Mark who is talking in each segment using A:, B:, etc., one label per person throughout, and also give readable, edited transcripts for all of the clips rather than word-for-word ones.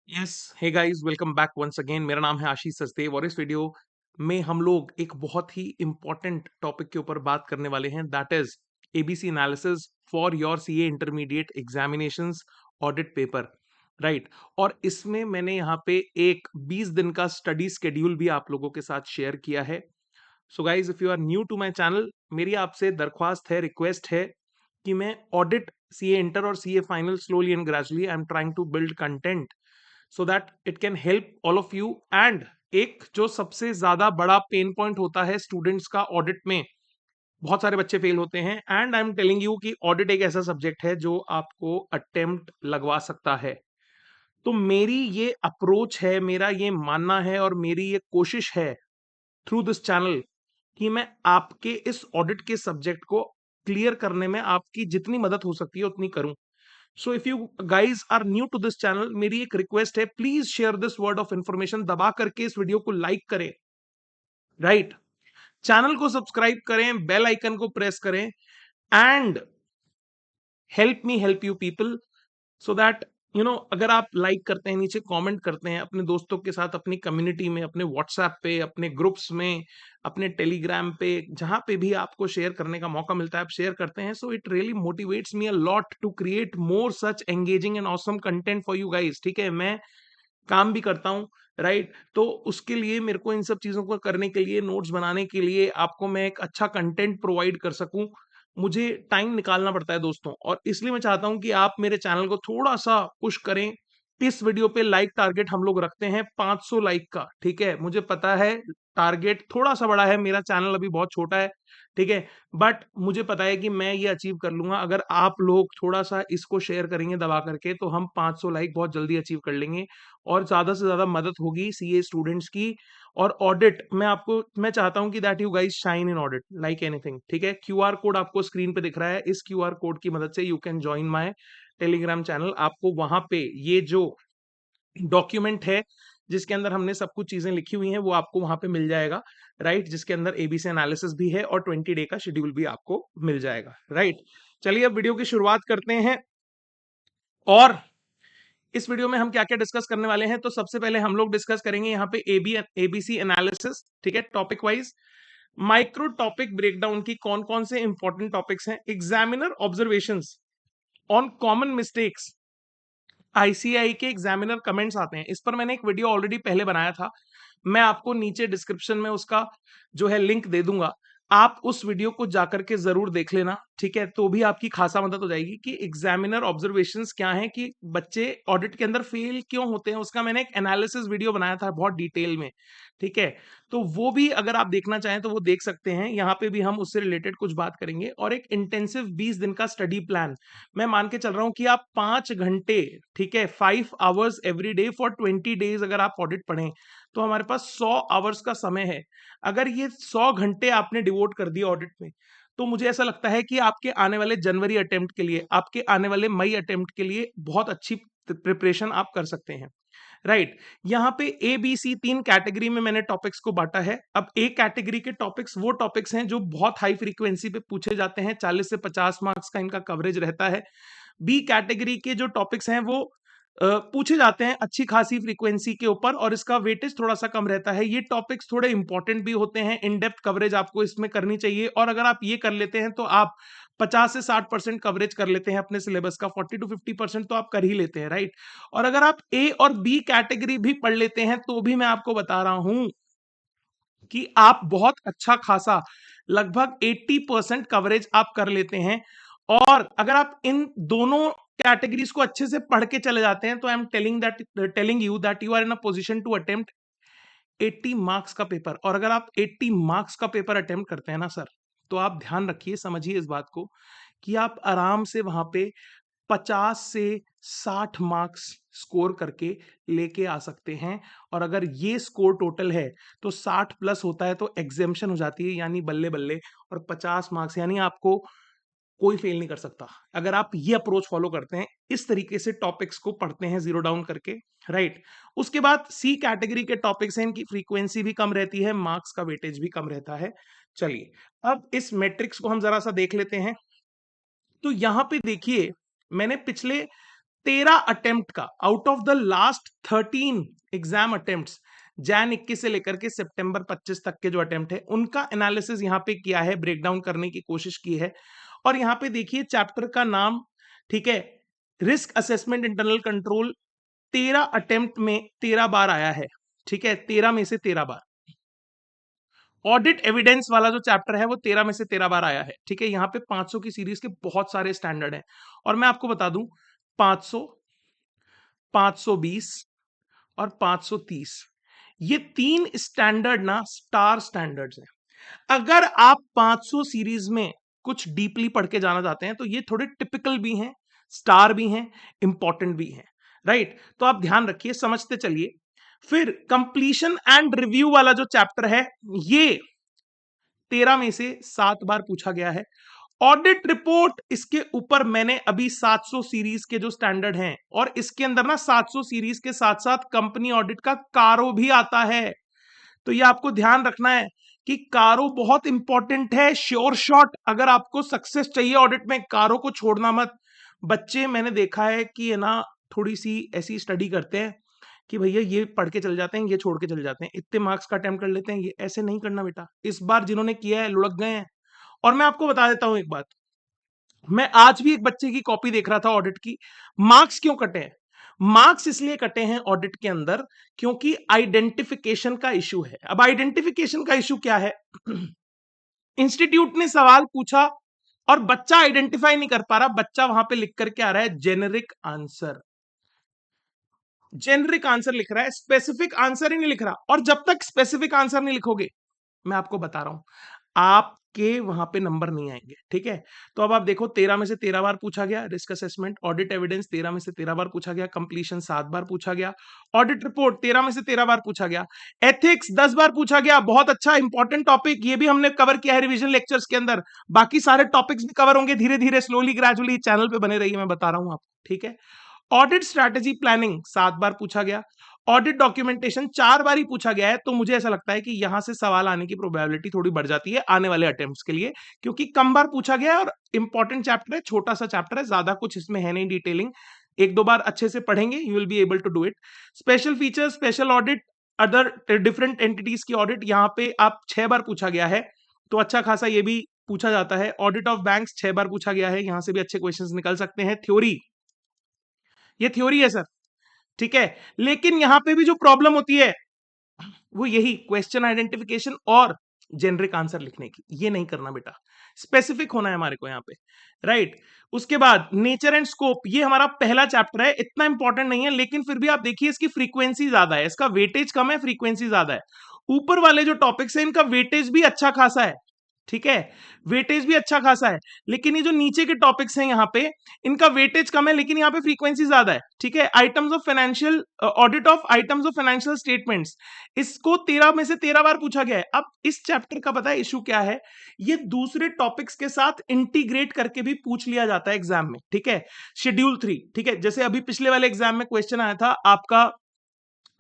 A: Yes, hey guys, welcome back once again. मेरा नाम है आशीष सचदेव और इस वीडियो में हम लोग एक बहुत ही इंपॉर्टेंट टॉपिक के ऊपर बात करने वाले हैं, that is ABC analysis for your CA intermediate examinations audit paper, right. और इसमें मैंने यहाँ पे एक 20 दिन का स्टडी स्केड्यूल भी आप लोगों के साथ शेयर किया है। So guys, if you are new to my channel, मेरी आपसे दरख्वास्त है, रिक्वेस्ट है कि मैं ऑडिट, सीए इंटर और CA final slowly and gradually I am trying to build content so that it can help all of you. And एक जो सबसे ज्यादा बड़ा पेन पॉइंट होता है स्टूडेंट्स का ऑडिट में, बहुत सारे बच्चे फेल होते हैं। And I am telling you कि ऑडिट एक ऐसा सब्जेक्ट है जो आपको अटेम्प्ट लगवा सकता है। तो मेरी ये अप्रोच है, मेरा ये मानना है और मेरी ये कोशिश है थ्रू दिस चैनल कि मैं आपके इस ऑडिट के सब्जेक्ट को क्लियर करने में आपकी जितनी मदद हो सकती है उतनी करूं। So if you guys are new to this channel, मेरी एक रिक्वेस्ट है, please share this word of information, दबा करके इस वीडियो को लाइक करें, राइट। चैनल को सब्सक्राइब करें, बेल आइकन को प्रेस करें and help me help you people, so that अगर आप लाइक करते हैं, नीचे कमेंट करते हैं अपने दोस्तों के साथ, अपनी कम्युनिटी में, अपने व्हाट्सएप पे, अपने ग्रुप्स में, अपने टेलीग्राम पे, जहां पे भी आपको शेयर करने का मौका मिलता है आप शेयर करते हैं। So it really motivates me a lot to create more such engaging and awesome content for you guys. ठीक है, मैं काम भी करता हूँ, राइट। तो उसके लिए मेरे को इन सब चीजों को करने के लिए, नोट्स बनाने के लिए, आपको मैं एक अच्छा कंटेंट प्रोवाइड कर सकूं, मुझे टाइम निकालना पड़ता है दोस्तों। और इसलिए मैं चाहता हूं कि आप मेरे चैनल को थोड़ा सा पुश करें। इस वीडियो पे लाइक टारगेट हम लोग रखते हैं 500 लाइक का। ठीक है, मुझे पता है टारगेट थोड़ा सा बड़ा है, मेरा चैनल अभी बहुत छोटा है, ठीक है, बट मुझे पता है कि मैं ये अचीव कर लूंगा। अगर आप लोग थोड़ा सा इसको शेयर करेंगे दबा करके, तो हम 500 लाइक बहुत जल्दी अचीव कर लेंगे और ज्यादा से ज्यादा मदद होगी सीए स्टूडेंट्स की। और ऑडिट मैं चाहता हूं कि that you guys shine in audit like anything. ठीक है, क्यूआर कोड आपको स्क्रीन पे दिख रहा है, इस क्यूआर कोड की मदद से you can join my Telegram channel. आपको वहां पे ये जो डॉक्यूमेंट है जिसके अंदर हमने सब कुछ चीजें लिखी हुई हैं वो आपको वहां पे मिल जाएगा, राइट, जिसके अंदर एबीसी एनालिसिस भी है और 20 डे का शेड्यूल भी आपको मिल जाएगा, राइट। चलिए अब वीडियो की शुरुआत करते हैं। और इस वीडियो में हम क्या क्या डिस्कस करने वाले हैं, तो सबसे पहले हम लोग डिस्कस करेंगे यहाँ पे एबीसी एनालिसिस, ठीक है, topic wise. Micro topic breakdown की कौन कौन से इंपॉर्टेंट टॉपिक्स हैं, examiner observations on common mistakes, ICI के एग्जामिनर कमेंट्स आते हैं। इस पर मैंने एक वीडियो ऑलरेडी पहले बनाया था, मैं आपको नीचे डिस्क्रिप्शन में उसका जो है लिंक दे दूंगा, आप उस वीडियो को जाकर के जरूर देख लेना। ठीक है, तो भी आपकी खासा मदद हो जाएगी कि एग्जामिनर ऑब्जर्वेशंस क्या है, कि बच्चे ऑडिट के अंदर फेल क्यों होते हैं, उसका मैंने एक एनालिसिस वीडियो बनाया था बहुत डिटेल में। ठीक है, तो वो भी अगर आप देखना चाहें तो वो देख सकते हैं, यहाँ पे भी हम उससे रिलेटेड कुछ बात करेंगे। और एक इंटेंसिव 20 दिन का स्टडी प्लान, मैं मान के चल रहा हूं कि आप 5 घंटे, ठीक है, 5 hours every day for 20 days अगर आप ऑडिट पढ़ें तो हमारे पास 100 आवर्स का समय है। अगर ये 100 घंटे आपने डिवोट कर दिए ऑडिट में, तो मुझे ऐसा लगता है कि आपके आने वाले जनवरी अटेम्प्ट के लिए, आपके आने वाले मई अटेम्प्ट के लिए बहुत अच्छी प्रिपरेशन आप कर सकते हैं, राइट। यहाँ पे ए बी सी 3 कैटेगरी में मैंने टॉपिक्स को बांटा है। अब ए कैटेगरी के टॉपिक्स वो टॉपिक्स हैं जो बहुत हाई फ्रीक्वेंसी पे पूछे जाते हैं, 40 से 50 मार्क्स का इनका कवरेज रहता है। बी कैटेगरी के जो टॉपिक्स हैं वो पूछे जाते हैं अच्छी खासी फ्रीक्वेंसी के ऊपर और इसका वेटेज थोड़ा सा कम रहता है। ये टॉपिक्स थोड़े इंपॉर्टेंट भी होते हैं, इन डेप्थ कवरेज आपको इसमें करनी चाहिए। और अगर आप ये कर लेते हैं तो आप 50 से 60% कवरेज कर लेते हैं अपने सिलेबस का, 40 to 50% तो आप कर ही लेते हैं, राइट। और अगर आप ए और बी कैटेगरी भी पढ़ लेते हैं तो भी मैं आपको बता रहा हूं कि आप बहुत अच्छा खासा, लगभग 80% कवरेज आप कर लेते हैं। और अगर आप इन दोनों कैटेगरीज को अच्छे से पढ़ के चले जाते हैं तो I am telling you that you are in a position to attempt 80 marks का पेपर। और अगर आप 80 मार्क्स का पेपर अटेम्प्ट करते हैं ना सर, तो आप ध्यान रखिए, समझिए इस बात को, कि आप आराम से वहां पे 50 से 60 मार्क्स स्कोर करके लेके आ सकते हैं। और अगर ये स्कोर टोटल है तो 60 प्लस होता है तो एग्जेम्पशन हो जाती है, यानी बल्ले बल्ले। और 50 मार्क्स यानी आपको कोई फेल नहीं कर सकता अगर आप ये अप्रोच फॉलो करते हैं, इस तरीके से टॉपिक्स को पढ़ते हैं जीरो डाउन करके, राइट। उसके बाद सी कैटेगरी के टॉपिक्स हैं, इनकी फ्रीक्वेंसी भी कम रहती है, मार्क्स का वेटेज भी कम रहता है। चलिए अब इस मैट्रिक्स को हम जरा सा देख लेते हैं। तो यहां पे देखिए, मैंने पिछले 13 अटेम्प्ट का, out of the last 13 exam attempts, Jain 21 से लेकर के सितंबर 25 तक के जो अटेम्प्ट है उनका एनालिसिस यहां पे किया है, ब्रेकडाउन करने की कोशिश की है। और यहां पे देखिए चैप्टर का नाम, ठीक है, risk assessment internal control, 13 attempt में 13 बार आया है, ठीक है, 13 में से 13 बार। ऑडिट एविडेंस वाला जो चैप्टर है वो 13 में से 13 बार आया है, ठीक है। यहाँ पे 500 की सीरीज के बहुत सारे स्टैंडर्ड हैं, और मैं आपको बता दूं 500, 520 और 530, ये 3 स्टैंडर्ड ना स्टार स्टैंडर्ड्स हैं। अगर आप 500 सीरीज में कुछ डीपली पढ़ के जाना चाहते हैं तो ये थोड़े टिपिकल भी हैं, स्टार भी हैं, इंपॉर्टेंट भी हैं, राइट। तो आप ध्यान रखिए, समझते चलिए। फिर कंप्लीशन एंड रिव्यू वाला जो चैप्टर है ये 13 में से 7 बार पूछा गया है। ऑडिट रिपोर्ट, इसके ऊपर मैंने अभी 700 सीरीज के जो स्टैंडर्ड हैं, और इसके अंदर ना 700 सीरीज के साथ साथ कंपनी ऑडिट का कारो भी आता है। तो ये आपको ध्यान रखना है कि कारो बहुत इंपॉर्टेंट है। श्योर शॉट, अगर आपको सक्सेस चाहिए ऑडिट में, कारो को छोड़ना मत। बच्चे मैंने देखा है कि है ना थोड़ी सी ऐसी स्टडी करते हैं कि भैया ये पढ़ के चल जाते हैं, ये छोड़ के चल जाते हैं, इतने मार्क्स का अटेम्प्ट कर लेते हैं। ये ऐसे नहीं करना बेटा, इस बार जिन्होंने किया है लुढ़क गए हैं। और मैं आपको बता देता हूं एक बात, मैं आज भी एक बच्चे की कॉपी देख रहा था ऑडिट की। मार्क्स क्यों कटे हैं? मार्क्स इसलिए कटे हैं ऑडिट के अंदर क्योंकि आइडेंटिफिकेशन का इशू है। अब आइडेंटिफिकेशन का इशू क्या है? इंस्टीट्यूट ने सवाल पूछा और बच्चा आइडेंटिफाई नहीं कर पा रहा, बच्चा वहां पे लिख करके आ रहा है जेनेरिक आंसर। जेनेरिक आंसर लिख रहा है, स्पेसिफिक आंसर ही नहीं लिख रहा। और जब तक स्पेसिफिक आंसर नहीं लिखोगे, मैं आपको बता रहा हूं, आपके वहां पे नंबर नहीं आएंगे, ठीक है। तो अब आप देखो 13 में से 13 बार पूछा गया रिस्क असेसमेंट, ऑडिट एविडेंस 13 में से 13 बार पूछा गया, कंप्लीशन 7 बार पूछा गया, ऑडिट रिपोर्ट 13 में से 13 बार पूछा गया, एथिक्स 10 बार पूछा गया। बहुत अच्छा इंपॉर्टेंट टॉपिक, ये भी हमने कवर किया है रिवीजन लेक्चर्स के अंदर। बाकी सारे टॉपिक्स भी कवर होंगे धीरे धीरे, स्लोली ग्रेजुअली। चैनल पे बने रहिए, मैं बता रहा हूं आपको, ठीक है। ऑडिट स्ट्रैटेजी प्लानिंग 7 बार पूछा गया, ऑडिट डॉक्यूमेंटेशन 4 बार ही पूछा गया है। तो मुझे ऐसा लगता है कि यहां से सवाल आने की प्रोबेबिलिटी थोड़ी बढ़ जाती है आने वाले अटेम्प्ट्स के लिए, क्योंकि कम बार पूछा गया है और इंपॉर्टेंट चैप्टर है, छोटा सा चैप्टर है, ज्यादा कुछ इसमें है नहीं डिटेलिंग। एक दो बार अच्छे से पढ़ेंगे, you will be able to do it. Special feature, special audit, other different entities की ऑडिट, यहाँ पे आप 6 बार पूछा गया है, तो अच्छा खासा ये भी पूछा जाता है। ऑडिट ऑफ बैंक्स 6 बार पूछा गया है, यहां से भी अच्छे क्वेश्चंस निकल सकते हैं। थ्योरी, ये थ्योरी है सर, ठीक है। लेकिन यहां पे भी जो प्रॉब्लम होती है वो यही क्वेश्चन आइडेंटिफिकेशन और जेनरिक आंसर लिखने की, ये नहीं करना बेटा, स्पेसिफिक होना है हमारे को यहाँ पे, राइट। उसके बाद नेचर एंड स्कोप, ये हमारा पहला चैप्टर है, इतना इंपॉर्टेंट नहीं है, लेकिन फिर भी आप देखिए इसकी फ्रीक्वेंसी ज्यादा है, इसका वेटेज कम है, फ्रीक्वेंसी ज्यादा है। ऊपर वाले जो टॉपिक्स है इनका वेटेज भी अच्छा खासा है, ठीक है, वेटेज भी अच्छा खासा है। लेकिन ये जो नीचे के टॉपिक्स हैं यहाँ पे, इनका वेटेज कम है लेकिन यहाँ पे फ्रीक्वेंसी ज्यादा है, ठीक है। Items of financial, audit of items of financial statements, इसको 13 में से 13 बार पूछा गया है। अब इस चैप्टर का पता है इशू क्या है, ये दूसरे टॉपिक्स के साथ इंटीग्रेट करके भी पूछ लिया जाता है एग्जाम में, ठीक है। शेड्यूल 3, ठीक है, जैसे अभी पिछले वाले एग्जाम में क्वेश्चन आया था आपका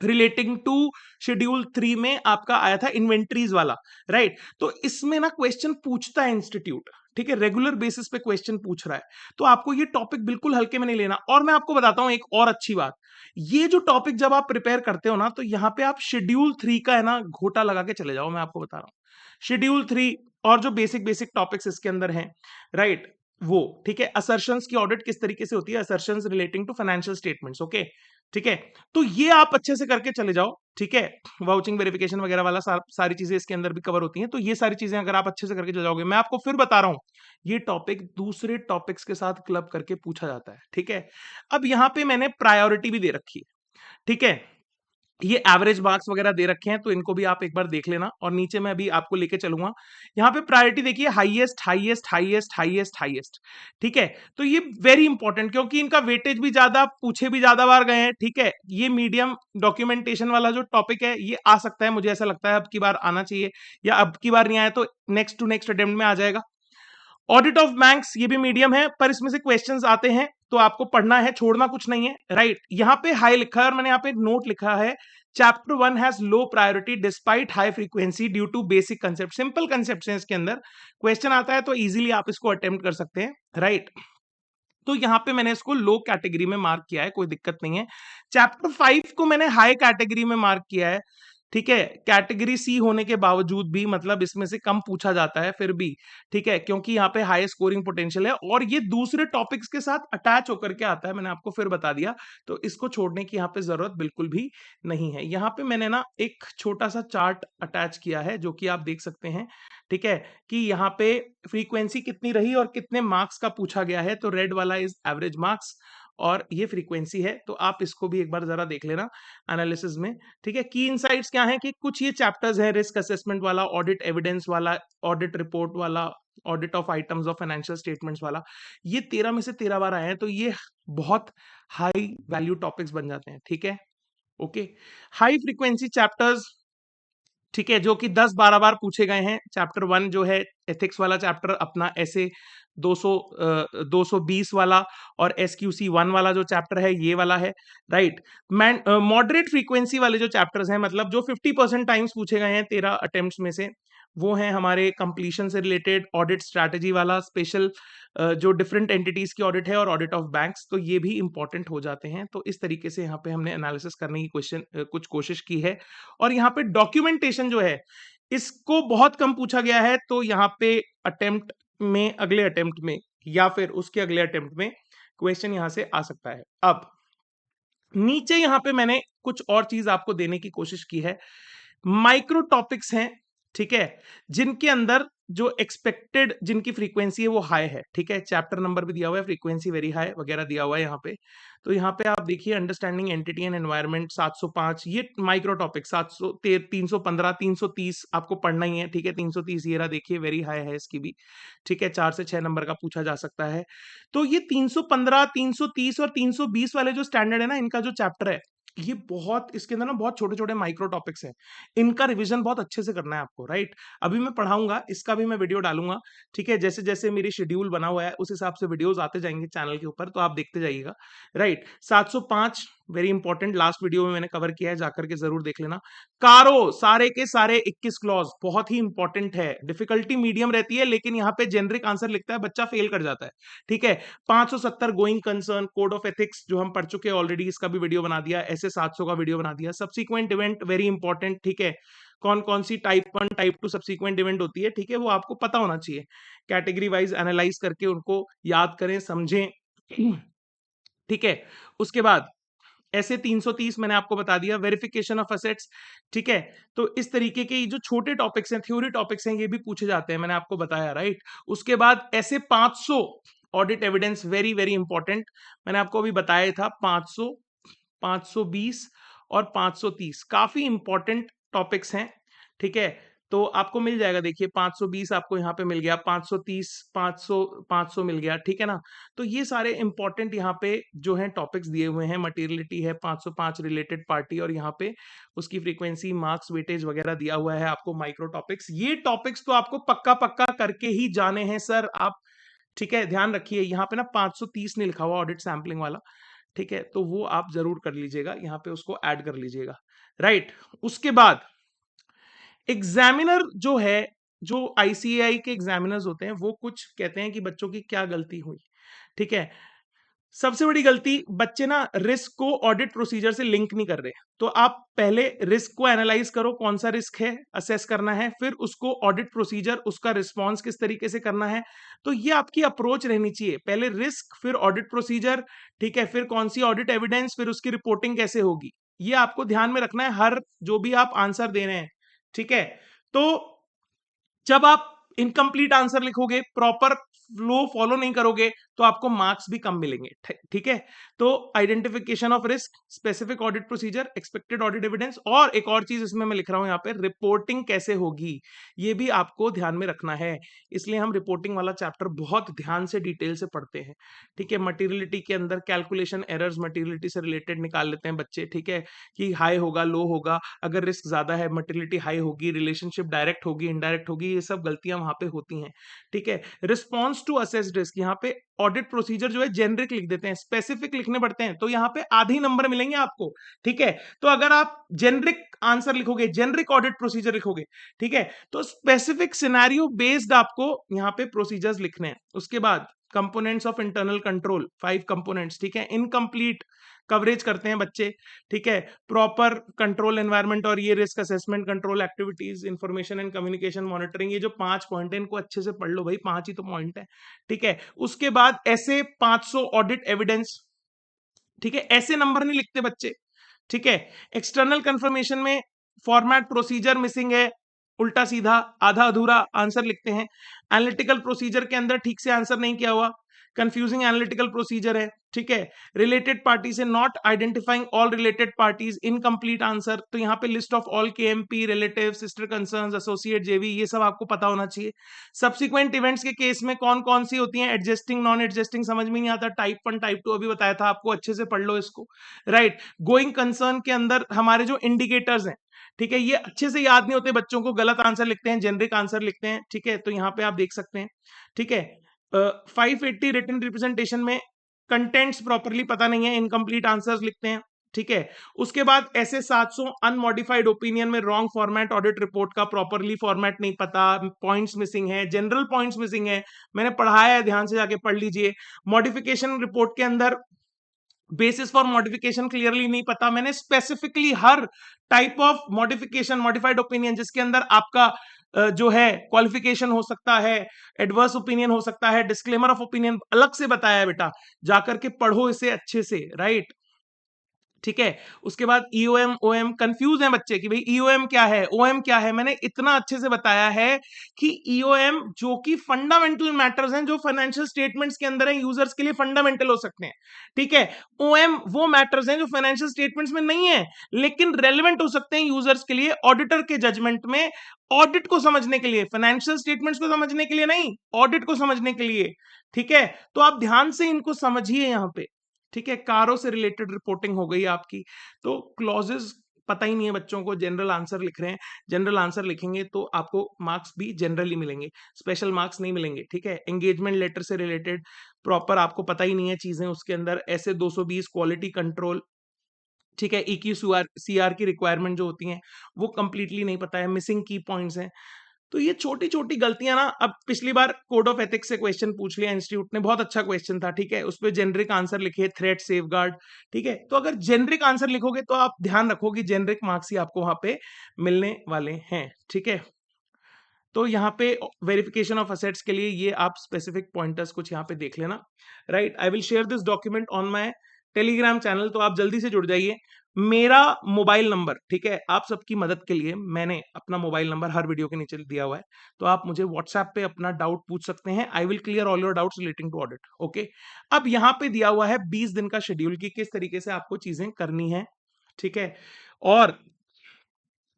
A: रिलेटिंग टू शेड्यूल 3 में, आपका आया था इन्वेंट्रीज वाला, राइट। तो इसमें ना क्वेश्चन पूछता है इंस्टीट्यूट, ठीक है, रेगुलर बेसिस पे क्वेश्चन पूछ रहा है। तो आपको ये टॉपिक बिल्कुल हल्के में नहीं लेना। और मैं आपको बताता हूं एक और अच्छी बात, ये जो टॉपिक जब आप प्रिपेयर करते हो ना, तो यहां पे आप शेड्यूल 3 का है ना घोटा लगा के चले जाओ, मैं आपको बता रहा हूं। शेड्यूल 3 और जो बेसिक बेसिक टॉपिक्स इसके अंदर हैं, राइट, वो, ठीक है। असर्शंस की ऑडिट किस तरीके से होती है, assertions relating to financial statements, okay, ठीक है। तो ये आप अच्छे से करके चले जाओ, ठीक है। वाउचिंग वेरिफिकेशन वगैरह वाला सारी चीजें इसके अंदर भी कवर होती हैं। तो ये सारी चीजें अगर आप अच्छे से करके चले जाओगे, मैं आपको फिर बता रहा हूं, ये टॉपिक दूसरे टॉपिक्स के साथ क्लब करके पूछा जाता है, ठीक है। अब यहां पे मैंने प्रायोरिटी भी दे रखी है, ठीक है। ये एवरेज मार्क्स वगैरह दे रखे हैं, तो इनको भी आप एक बार देख लेना। और नीचे मैं अभी आपको लेके चलूंगा, यहाँ पे प्रायोरिटी देखिए, highest highest highest highest highest, ठीक है। तो ये वेरी इंपॉर्टेंट, क्योंकि इनका वेटेज भी ज्यादा, पूछे भी ज्यादा बार गए हैं, ठीक है। ये मीडियम डॉक्यूमेंटेशन वाला जो टॉपिक है ये आ सकता है, मुझे ऐसा लगता है अब की बार आना चाहिए, या अब की बार नहीं आया तो नेक्स्ट टू नेक्स्ट अटेम्प्ट में आ जाएगा। ऑडिट ऑफ बैंक्स, ये भी मीडियम है, पर इसमें से क्वेश्चंस आते हैं, तो आपको पढ़ना है, छोड़ना कुछ नहीं है, राइट। यहां पे हाई लिखा है और मैंने यहाँ पे नोट लिखा है, chapter 1 has low priority despite high frequency due to basic concept. Simple concept है इसके अंदर, क्वेश्चन आता है तो इजीली आप इसको अटेम्प्ट कर सकते हैं, राइट। तो यहाँ पे मैंने इसको लो कैटेगरी में मार्क किया है, कोई दिक्कत नहीं है। चैप्टर 5 को मैंने हाई कैटेगरी में मार्क किया है, ठीक है, कैटेगरी सी होने के बावजूद भी, मतलब इसमें से कम पूछा जाता है फिर भी, ठीक है, क्योंकि यहाँ पे हाई स्कोरिंग पोटेंशियल है और ये दूसरे टॉपिक्स के साथ अटैच होकर के आता है, मैंने आपको फिर बता दिया, तो इसको छोड़ने की यहाँ पे जरूरत बिल्कुल भी नहीं है। यहाँ पे मैंने ना एक छोटा सा चार्ट अटैच किया है जो कि आप देख सकते हैं, ठीक है, कि यहाँ पे फ्रीक्वेंसी कितनी रही और कितने मार्क्स का पूछा गया है। तो रेड वाला इज एवरेज मार्क्स और ये फ्रीक्वेंसी है, तो आप इसको भी एक बार जरा देख लेना एनालिसिस में, ठीक है। की इनसाइट्स क्या है कि कुछ ये चैप्टर्स है, रिस्क असेसमेंट वाला, ऑडिट एविडेंस वाला, ऑडिट रिपोर्ट वाला, audit of items of financial statements वाला, ये 13 में से 13 बार आए हैं, तो ये बहुत हाई वैल्यू टॉपिक्स बन जाते हैं, ठीक है, ओके। हाई फ्रीक्वेंसी चैप्टर्स, ठीक है, जो कि 10-12 बार पूछे गए हैं। चैप्टर 1 जो है एथिक्स वाला चैप्टर, अपना ऐसे 220 वाला, और एसक्यूसी 1 वाला जो चैप्टर है ये वाला है, राइट। मॉडरेट फ्रीक्वेंसी वाले जो चैप्टर्स हैं, मतलब जो 50% टाइम्स पूछे गए हैं 13 अटेम्प्ट्स में से, वो हैं हमारे कंप्लीशन से रिलेटेड, ऑडिट स्ट्रैटेजी वाला, स्पेशल जो डिफरेंट एंटिटीज की ऑडिट है, और ऑडिट ऑफ बैंक्स, तो ये भी इंपॉर्टेंट हो जाते हैं। तो इस तरीके से यहाँ पे हमने एनालिसिस करने की कुछ कोशिश की है। और यहाँ पे डॉक्यूमेंटेशन जो है, इसको बहुत कम पूछा गया है, तो यहाँ पे अटेम्प्ट में, अगले अटेम्प्ट में या फिर उसके अगले अटेम्प्ट में क्वेश्चन यहां से आ सकता है। अब नीचे यहां पे मैंने कुछ और चीज आपको देने की कोशिश की है। माइक्रो टॉपिक्स हैं, ठीक है, जिनके अंदर जो एक्सपेक्टेड, जिनकी फ्रीक्वेंसी है वो हाई है, ठीक है, चैप्टर नंबर भी दिया हुआ है, फ्रीक्वेंसी वेरी हाई वगैरह दिया हुआ है यहाँ पे। तो यहाँ पे आप देखिए, अंडरस्टैंडिंग एंटिटी एंड एनवायरनमेंट 705, ये माइक्रो टॉपिक 315, 330 आपको पढ़ना ही है, ठीक है। 330 ये रहा, देखिए वेरी हाई है इसकी भी, ठीक है, 4 से 6 नंबर का पूछा जा सकता है। तो ये 315, 330 और 320 वाले जो स्टैंडर्ड है ना, इनका जो चैप्टर है, ये बहुत, इसके अंदर ना बहुत छोटे छोटे माइक्रो टॉपिक्स हैं, इनका रिवीजन बहुत अच्छे से करना है आपको, राइट। अभी मैं पढ़ाऊंगा, इसका भी मैं वीडियो डालूंगा, ठीक है, जैसे जैसे मेरी शेड्यूल बना हुआ है उस हिसाब से वीडियोस आते जाएंगे चैनल के ऊपर, तो आप देखते जाइएगा, right. 705 very important, last video में मैंने कवर किया है, जाकर के जरूर देख लेना। कारो सारे के सारे 21 क्लॉज बहुत ही इंपॉर्टेंट है, डिफिकल्टी मीडियम रहती है, लेकिन यहाँ पे जेनरिक आंसर लिखता है बच्चा, फेल कर जाता है, ठीक है। 570 going concern, code of ethics जो हम पढ़ चुके हैं ऑलरेडी, इसका भी वीडियो बना दिया, ऐसे 700 का वीडियो बना दिया। सब्सिक्वेंट इवेंट वेरी इंपॉर्टेंट, ठीक है, कौन कौन सी टाइप 1 टाइप 2 सब्सिक्वेंट इवेंट होती है, ठीक है, वो आपको पता होना चाहिए, कैटेगरी वाइज एनालाइज करके उनको याद करें, समझें, ठीक है। उसके बाद ऐसे 330 मैंने आपको बता दिया, वेरिफिकेशन ऑफ असेट्स, ठीक है। तो इस तरीके के जो छोटे टॉपिक्स हैं, थ्योरी टॉपिक्स हैं, ये भी पूछे जाते हैं, मैंने आपको बताया, राइट। उसके बाद ऐसे 500 audit evidence, very very important, मैंने आपको अभी बताया था, 500, 520 और 530 काफी इंपॉर्टेंट टॉपिक्स हैं, ठीक है। तो आपको मिल जाएगा, देखिए 520 आपको यहाँ पे मिल गया, 530, 500 मिल गया, ठीक है ना। तो ये सारे इंपॉर्टेंट यहाँ पे जो है टॉपिक्स दिए हुए हैं, मटेरियलिटी है, 505 रिलेटेड पार्टी, और यहाँ पे उसकी फ्रीक्वेंसी, मार्क्स, वेटेज वगैरह दिया हुआ है आपको, माइक्रो टॉपिक्स। ये टॉपिक्स तो आपको पक्का पक्का करके ही जाने हैं सर आप, ठीक है, ध्यान रखिए। यहाँ पे ना 530 नहीं लिखा हुआ ऑडिट सैम्पलिंग वाला, ठीक है, तो वो आप जरूर कर लीजिएगा, यहाँ पे उसको ऐड कर लीजिएगा, राइट। उसके बाद एग्जामिनर जो है, जो आईसीएआई के एग्जामिनर्स होते हैं, वो कुछ कहते हैं कि बच्चों की क्या गलती हुई, ठीक है। सबसे बड़ी गलती, बच्चे ना रिस्क को ऑडिट प्रोसीजर से लिंक नहीं कर रहे। तो आप पहले रिस्क को एनालाइज करो, कौन सा रिस्क है, असेस करना है, फिर उसको ऑडिट प्रोसीजर, उसका रिस्पॉन्स किस तरीके से करना है। तो ये आपकी अप्रोच रहनी चाहिए, पहले रिस्क, फिर ऑडिट प्रोसीजर, ठीक है, फिर कौन सी ऑडिट एविडेंस, फिर उसकी रिपोर्टिंग कैसे होगी। ये आपको ध्यान में रखना है हर जो भी आप आंसर दे रहे हैं, ठीक है। तो जब आप इनकम्प्लीट आंसर लिखोगे, प्रॉपर फ्लो फॉलो नहीं करोगे, तो आपको मार्क्स भी कम मिलेंगे, ठीक है। तो identification of risk, specific audit procedure, expected audit evidence, और एक और चीज इसमें मैं लिख रहा हूं यहाँ पे, रिपोर्टिंग कैसे होगी, ये भी आपको ध्यान में रखना है। इसलिए हम रिपोर्टिंग वाला चैप्टर बहुत ध्यान से, डिटेल से पढ़ते हैं, ठीक है। मटेरियलिटी के अंदर कैलकुलेशन एरर्स मटेरियलिटी से रिलेटेड निकाल लेते हैं बच्चे, ठीक है, कि हाई होगा, लो होगा, अगर रिस्क ज्यादा है मटेरियलिटी हाई होगी, रिलेशनशिप डायरेक्ट होगी, इनडायरेक्ट होगी, ये सब गलतियां वहां पे होती हैं, ठीक है। रिस्पॉन्स टू असेस्ड रिस्क, यहाँ पे ऑडिट प्रोसीजर जो है जेनरिक लिख देते हैं, स्पेसिफिक लिखने पड़ते हैं, तो यहाँ पे आधे ही नंबर मिलेंगे आपको, ठीक है। तो अगर आप जेनरिक आंसर लिखोगे, जेनरिक ऑडिट प्रोसीजर लिखोगे, ठीक है, तो स्पेसिफिक सिनेरियो बेस्ड आपको यहाँ पे प्रोसीजर्स लिखने हैं। उसके बाद components of internal control, 5 components, ठीक है। इनकम्प्लीट कवरेज करते हैं बच्चे, ठीक है। प्रॉपर कंट्रोल एनवायरनमेंट और ये risk assessment, control activities, information and communication monitoring, ये जो 5 पॉइंट है इनको अच्छे से पढ़ लो भाई, 5 ही तो पॉइंट है, ठीक है। उसके बाद ऐसे 500 ऑडिट एविडेंस, ठीक है। ऐसे नंबर नहीं लिखते बच्चे, ठीक है। एक्सटर्नल कंफर्मेशन में फॉर्मेट प्रोसीजर मिसिंग है, उल्टा सीधा आधा अधूरा आंसर लिखते हैं। एनालिटिकल प्रोसीजर के अंदर ठीक से आंसर नहीं किया हुआ, कंफ्यूजिंग एनालिटिकल प्रोसीजर है, ठीक है। रिलेटेड पार्टी से not identifying all related parties, incomplete answer. तो यहाँ पे list of all KMP, relative, sister concerns, associate, जेवी, ये सब आपको पता होना चाहिए। सब्सिक्वेंट इवेंट्स के केस में कौन कौन सी होती हैं, एडजस्टिंग, नॉन एडजस्टिंग समझ में नहीं आता, टाइप 1 टाइप 2 अभी बताया था आपको, अच्छे से पढ़ लो इसको, राइट। गोइंग कंसर्न के अंदर हमारे जो इंडिकेटर्स हैं, ठीक है, ये अच्छे से याद नहीं होते बच्चों को, गलत आंसर लिखते हैं, जेनरिक आंसर लिखते हैं, ठीक है। तो यहाँ पे आप देख सकते हैं, ठीक है। 580 रिटन रिप्रेजेंटेशन में कंटेंट्स प्रॉपरली पता नहीं है, इनकम्प्लीट आंसर्स लिखते हैं, ठीक है। उसके बाद ऐसे 700 अनमॉडिफाइड ओपिनियन में रॉन्ग फॉर्मेट, ऑडिट रिपोर्ट का प्रॉपरली फॉर्मेट नहीं पता, पॉइंट्स मिसिंग है, जनरल पॉइंट्स मिसिंग है, मैंने पढ़ाया है, ध्यान से जाके पढ़ लीजिए। मॉडिफिकेशन रिपोर्ट के अंदर बेसिस फॉर मॉडिफिकेशन क्लियरली नहीं पता, मैंने specifically her type of modification, modified opinion जिसके अंदर आपका जो है क्वालिफिकेशन हो सकता है, एडवर्स ओपिनियन हो सकता है, डिस्क्लेमर ऑफ ओपिनियन अलग से बताया है बेटा, जाकर के पढ़ो इसे अच्छे से, राइट, ठीक है। उसके बाद ईओएम, ओएम, कंफ्यूज है बच्चे कि भाई ईओएम क्या है, ओएम क्या है, मैंने इतना अच्छे से बताया है कि ईओएम जो कि फंडामेंटल मैटर्स हैं, जो फाइनेंशियल स्टेटमेंट्स के अंदर है, यूजर्स के लिए फंडामेंटल हो सकते हैं, ठीक है। ओएम वो मैटर्स हैं जो फाइनेंशियल स्टेटमेंट्स में नहीं है लेकिन रेलिवेंट हो सकते हैं यूजर्स के लिए, ऑडिटर के जजमेंट में, ऑडिट को समझने के लिए, फाइनेंशियल स्टेटमेंट्स को समझने के लिए नहीं, ऑडिट को समझने के लिए, ठीक है। तो आप ध्यान से इनको समझिए यहां पे, ठीक है। कारों से रिलेटेड रिपोर्टिंग हो गई आपकी, तो क्लॉजेस पता ही नहीं है बच्चों को, जनरल आंसर लिख रहे हैं, जनरल आंसर लिखेंगे तो आपको मार्क्स भी जनरली मिलेंगे, स्पेशल मार्क्स नहीं मिलेंगे, ठीक है। एंगेजमेंट लेटर से रिलेटेड प्रॉपर आपको पता ही नहीं है चीजें, उसके अंदर ऐसे 220 क्वालिटी कंट्रोल, ठीक है। EQ CR की रिक्वायरमेंट जो होती हैं वो कंप्लीटली नहीं पता है, मिसिंग की पॉइंट्स हैं। तो ये छोटी छोटी गलतियां ना, अब पिछली बार कोड ऑफ एथिक्स से क्वेश्चन पूछ लिया इंस्टीट्यूट ने, बहुत अच्छा क्वेश्चन था, ठीक है। उस पर जेनरिक आंसर लिखे, थ्रेट सेफगार्ड, ठीक है। तो अगर जेनरिक आंसर लिखोगे तो आप ध्यान रखो कि जेनरिक मार्क्स ही आपको वहां पे मिलने वाले हैं, ठीक है। तो यहाँ पे वेरिफिकेशन ऑफ असेट्स के लिए ये आप स्पेसिफिक पॉइंटर्स कुछ यहाँ पे देख लेना, right. I will share this document on my Telegram channel, तो आप जल्दी से जुड़ जाइए। मेरा मोबाइल नंबर, ठीक है, आप सबकी मदद के लिए मैंने अपना मोबाइल नंबर हर वीडियो के नीचे दिया हुआ है, तो आप मुझे व्हाट्सएप पे अपना डाउट पूछ सकते हैं, I will clear all your doubts relating to audit, okay. अब यहाँ पे दिया हुआ है 20 दिन का शेड्यूल की किस तरीके से आपको चीजें करनी है, ठीक है। और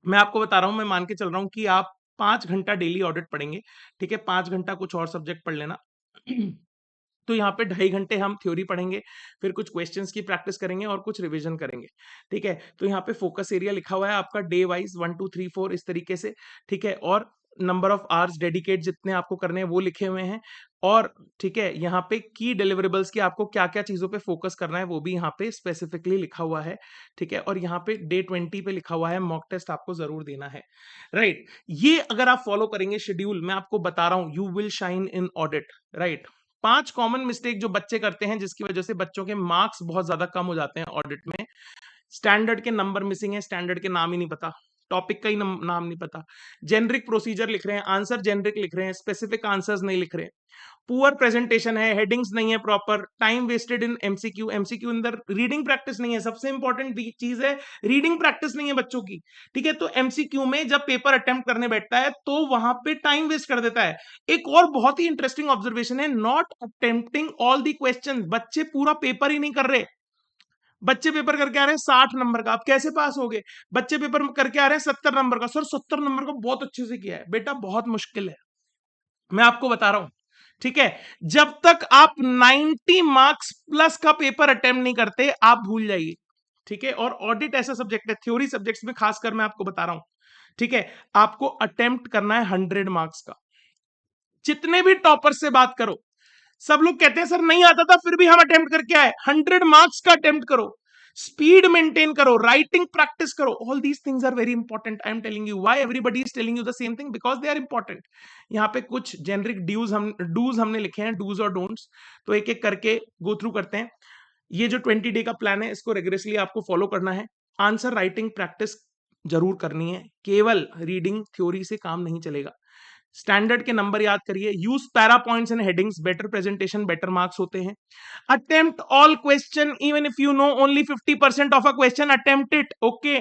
A: मैं आपको बता रहा हूं, मैं मान के चल रहा हूं कि आप 5 घंटा डेली ऑडिट पढ़ेंगे, ठीक है। 5 घंटा कुछ और सब्जेक्ट पढ़ लेना तो यहाँ पे 2.5 घंटे हम थ्योरी पढ़ेंगे, फिर कुछ क्वेश्चंस की प्रैक्टिस करेंगे और कुछ रिवीजन करेंगे, ठीक है। तो यहाँ पे फोकस एरिया लिखा हुआ है आपका डे वाइज 1 2 3 4 इस तरीके से, ठीक है। और नंबर ऑफ आवर्स डेडिकेट जितने आपको करने हैं वो लिखे हुए हैं, और ठीक है यहाँ पे की डिलीवरेबल्स की आपको क्या क्या चीजों पे फोकस करना है वो भी यहाँ पे स्पेसिफिकली लिखा हुआ है, ठीक है। और यहाँ पे डे 20 पे लिखा हुआ है मॉक टेस्ट आपको जरूर देना है, राइट। ये अगर आप फॉलो करेंगे शेड्यूल, मैं आपको बता रहा हूं, you will shine in audit, right. 5 common mistake जो बच्चे करते हैं जिसकी वजह से बच्चों के मार्क्स बहुत ज्यादा कम हो जाते हैं ऑडिट में। स्टैंडर्ड के नंबर मिसिंग है, स्टैंडर्ड के नाम ही नहीं पता, टॉपिक का ही नाम नहीं पता, जेनरिक प्रोसीजर लिख रहे हैं, आंसर जेनरिक लिख रहे हैं, स्पेसिफिक आंसर्स नहीं लिख रहे, पुअर प्रेजेंटेशन है, हेडिंग्स नहीं है proper, time wasted in MCQ, MCQ अंदर रीडिंग प्रैक्टिस नहीं है, सबसे इंपॉर्टेंट चीज है रीडिंग प्रैक्टिस नहीं है बच्चों की, ठीक है। तो एमसीक्यू में जब पेपर अटेम्प्ट करने बैठता है तो वहां पे टाइम वेस्ट कर देता है। एक और बहुत ही इंटरेस्टिंग ऑब्जर्वेशन है, not attempting all the question, बच्चे पूरा पेपर ही नहीं कर रहे, बच्चे पेपर करके आ रहे हैं 60 नंबर का, आप कैसे पास हो गए? बच्चे पेपर करके आ रहे हैं 70 नंबर का, सर 70 नंबर का बहुत अच्छे से किया है, बेटा बहुत मुश्किल है, मैं आपको बता रहा हूं, ठीक है। जब तक आप 90 मार्क्स प्लस का पेपर अटेम्प्ट नहीं करते आप भूल जाइए, ठीक है। और ऑडिट ऐसा सब्जेक्ट है, थ्योरी सब्जेक्ट्स में खासकर मैं आपको बता रहा हूं, ठीक है, आपको अटेम्प्ट करना है 100 मार्क्स का। जितने भी टॉपर से बात करो, सब लोग कहते हैं सर नहीं आता था फिर भी हम अटेम्प्ट करके आए, 100 मार्क्स का अटेम्प्ट करो। स्पीड मेंटेन करो, राइटिंग प्रैक्टिस करो. All these things are very important. I am telling you why everybody is telling you the same thing, because they are important. यहाँ पे कुछ जेनरिक डूज हमने लिखे हैं, डूज और डोंट्स. तो एक एक करके गो थ्रू करते हैं. ये जो 20 डे का प्लान है, इसको रेगुलरली आपको फॉलो करना है. आंसर राइटिंग प्रैक्टिस जरूर करनी है. केवल रीडिंग थ्योरी से काम नहीं चलेगा. स्टैंडर्ड के नंबर याद करिए. Use para points and headings. Better presentation better marks होते हैं. Attempt all question even if you know only 50% of a question, attempt it. Okay.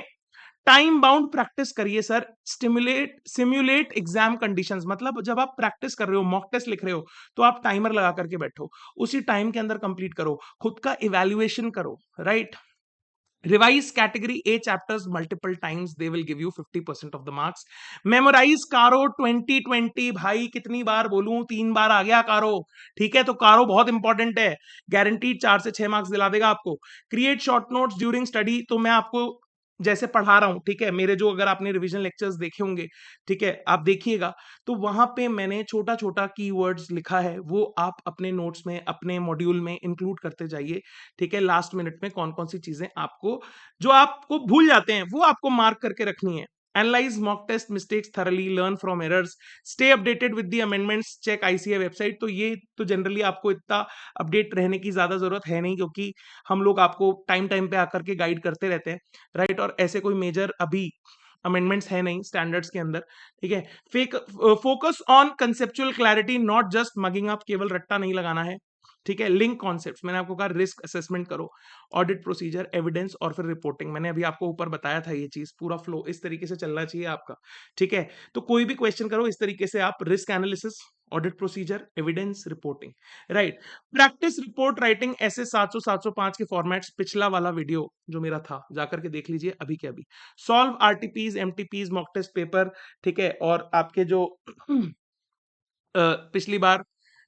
A: Time bound practice करिए सर. Simulate exam conditions. मतलब जब आप practice कर रहे हो, mock test लिख रहे हो, तो आप टाइमर लगा करके बैठो. उसी टाइम के अंदर कंप्लीट करो. खुद का इवैल्यूएशन करो. Right. Revise category A chapters multiple times. They will give you 50% of the marks. Memorize कारो 2020. भाई कितनी बार बोलूं, 3 बार आ गया कारो. ठीक है, तो कारो बहुत इंपॉर्टेंट है. गारंटीड 4 से 6 मार्क्स दिला देगा आपको. Create short notes during study. तो मैं आपको जैसे पढ़ा रहा हूं, ठीक है, मेरे जो अगर आपने रिवीजन लेक्चर्स देखे होंगे, ठीक है, आप देखिएगा, तो वहां पे मैंने छोटा छोटा कीवर्ड्स लिखा है. वो आप अपने नोट्स में, अपने मॉड्यूल में इंक्लूड करते जाइए. ठीक है. लास्ट मिनट में कौन कौन सी चीजें आपको, जो आपको भूल जाते हैं, वो आपको मार्क करके रखनी है. Analyze mock test mistakes thoroughly, learn from errors, stay updated with the amendments, check ICA website. तो ये तो जनरली आपको इतना अपडेट रहने की ज्यादा जरूरत है नहीं, क्योंकि हम लोग आपको टाइम टाइम पे आकर के गाइड करते रहते हैं. राइट. और ऐसे कोई मेजर अभी अमेंडमेंट्स है नहीं स्टैंडर्ड्स के अंदर. ठीक है. Focus on conceptual clarity, not just mugging up. केवल रट्टा नहीं लगाना है. ठीक है. लिंक कॉन्सेप्ट्स, मैंने आपको कहा रिस्क असेसमेंट करो, ऑडिट प्रोसीजर, एविडेंस और फिर रिपोर्टिंग. मैंने अभी आपको ऊपर बताया था ये चीज, पूरा फ्लो इस तरीके से चलना चाहिए आपका. ठीक है. तो कोई भी क्वेश्चन करो इस तरीके से आप. Risk analysis, audit procedure, evidence, reporting. Right. Practice report writing ऐसे 700 705 के फॉर्मेट्स. पिछला वाला वीडियो जो मेरा था जाकर के देख लीजिए अभी के अभी. Solve RTPs, MTPs, mock test paper. ठीक है. और आपके जो पिछली बार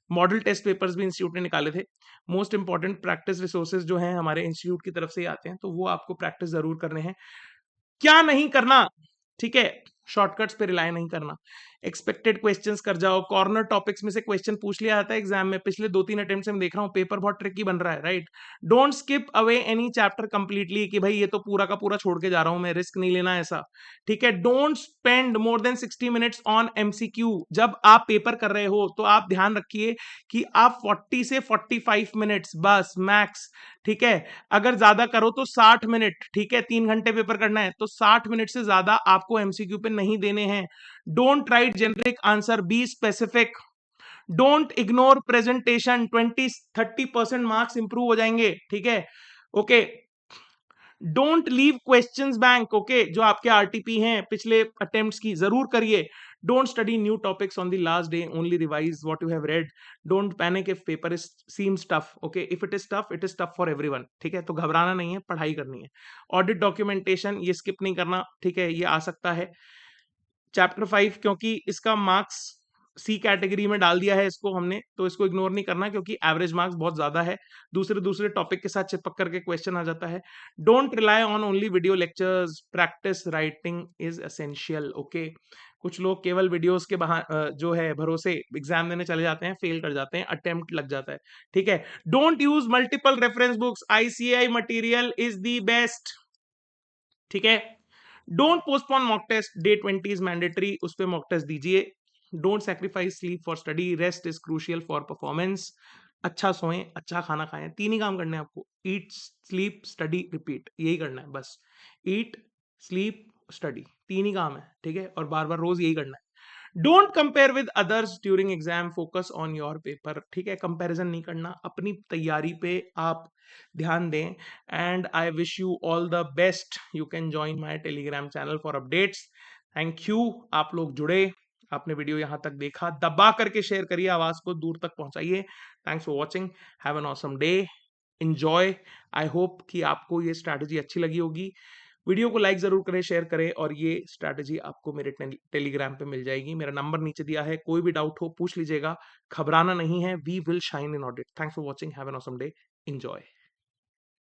A: मॉडल टेस्ट पेपर्स भी इंस्टीट्यूट ने निकाले थे. मोस्ट इंपॉर्टेंट प्रैक्टिस रिसोर्सेज जो हैं हमारे इंस्टीट्यूट की तरफ से ही आते हैं, तो वो आपको प्रैक्टिस जरूर करने हैं. क्या नहीं करना. ठीक है. शॉर्टकट्स पे रिलाय नहीं करना. एक्सपेक्टेड क्वेश्चंस कर जाओ. कॉर्नर टॉपिक्स में से क्वेश्चन पूछ लिया जाता है एग्जाम में. पिछले 2-3 अटेम्प्ट से मैं देख रहा हूँ पेपर बहुत ट्रिकी बन रहा है. Right. Don't skip away any chapter completely, कि भाई ये तो पूरा का पूरा छोड़ के जा रहा हूं मैं, रिस्क नहीं लेना ऐसा. ठीक है. Don't spend more than 60 minutes on MCQ. जब आप पेपर कर रहे हो तो आप ध्यान रखिए कि आप 40 से 45 मिनट्स बस मैक्स. ठीक है. अगर ज्यादा करो तो 60 मिनट. ठीक है. 3 घंटे पेपर करना है तो 60 मिनट से ज्यादा आपको एमसीक्यू पे नहीं देने हैं. Don't write generic answer, be specific. Don't ignore presentation. 20-30% marks improve हो जाएंगे. ठीक है. Okay. Don't leave questions bank. Okay. जो आपके आरटीपी हैं पिछले अटेम्प्ट्स की, जरूर करिए. Don't study new topics on the last day, only revise what you have read. Don't panic if paper is seems tough. Okay. If it is tough for everyone. ठीक है. तो घबराना नहीं है, पढ़ाई करनी है. ऑडिट डॉक्यूमेंटेशन ये स्किप नहीं करना. ठीक है. ये आ सकता है. चैप्टर 5, क्योंकि इसका मार्क्स सी कैटेगरी में डाल दिया है इसको हमने, तो इसको इग्नोर नहीं करना, क्योंकि एवरेज मार्क्स बहुत ज्यादा है. दूसरे दूसरे टॉपिक के साथ चिपक करके क्वेश्चन आ जाता है. Don't rely on only video lectures. Practice writing is essential. Okay. कुछ लोग केवल वीडियोस के जो है भरोसे एग्जाम देने चले जाते हैं, फेल कर जाते हैं, अटेम्प्ट लग जाता है. ठीक है. Don't use multiple reference books. ICI material is the best. ठीक है. Don't postpone mock test. Day 20 is mandatory, उस पर मॉक टेस्ट दीजिए. Don't sacrifice sleep for study. Rest is crucial for performance. अच्छा सोएं, अच्छा खाना खाएं. 3 ही काम करने हैं आपको. ईट, स्लीप, स्टडी, रिपीट. यही करना है बस. ईट, स्लीप, स्टडी, 3 ही काम है. ठीक है. और बार बार रोज यही करना है. Don't compare with others during exam. Focus on your paper. ठीक है. कंपैरिजन नहीं करना. अपनी तैयारी पे आप ध्यान दें. And I wish you all the best. You can join my Telegram channel for updates. Thank you. आप लोग जुड़े, आपने वीडियो यहां तक देखा, दबा करके शेयर करिए, आवाज को दूर तक पहुंचाइए. Thanks for watching. Have an awesome day. Enjoy. I hope कि आपको ये स्ट्रैटेजी अच्छी लगी होगी. वीडियो को लाइक जरूर करें, शेयर करें, और ये स्ट्रैटेजी आपको मेरे टेलीग्राम पे मिल जाएगी. मेरा नंबर नीचे दिया है. कोई भी डाउट हो पूछ लीजिएगा. घबराना नहीं है. We will shine in audit. Thanks for watching. Have an awesome day. Enjoy.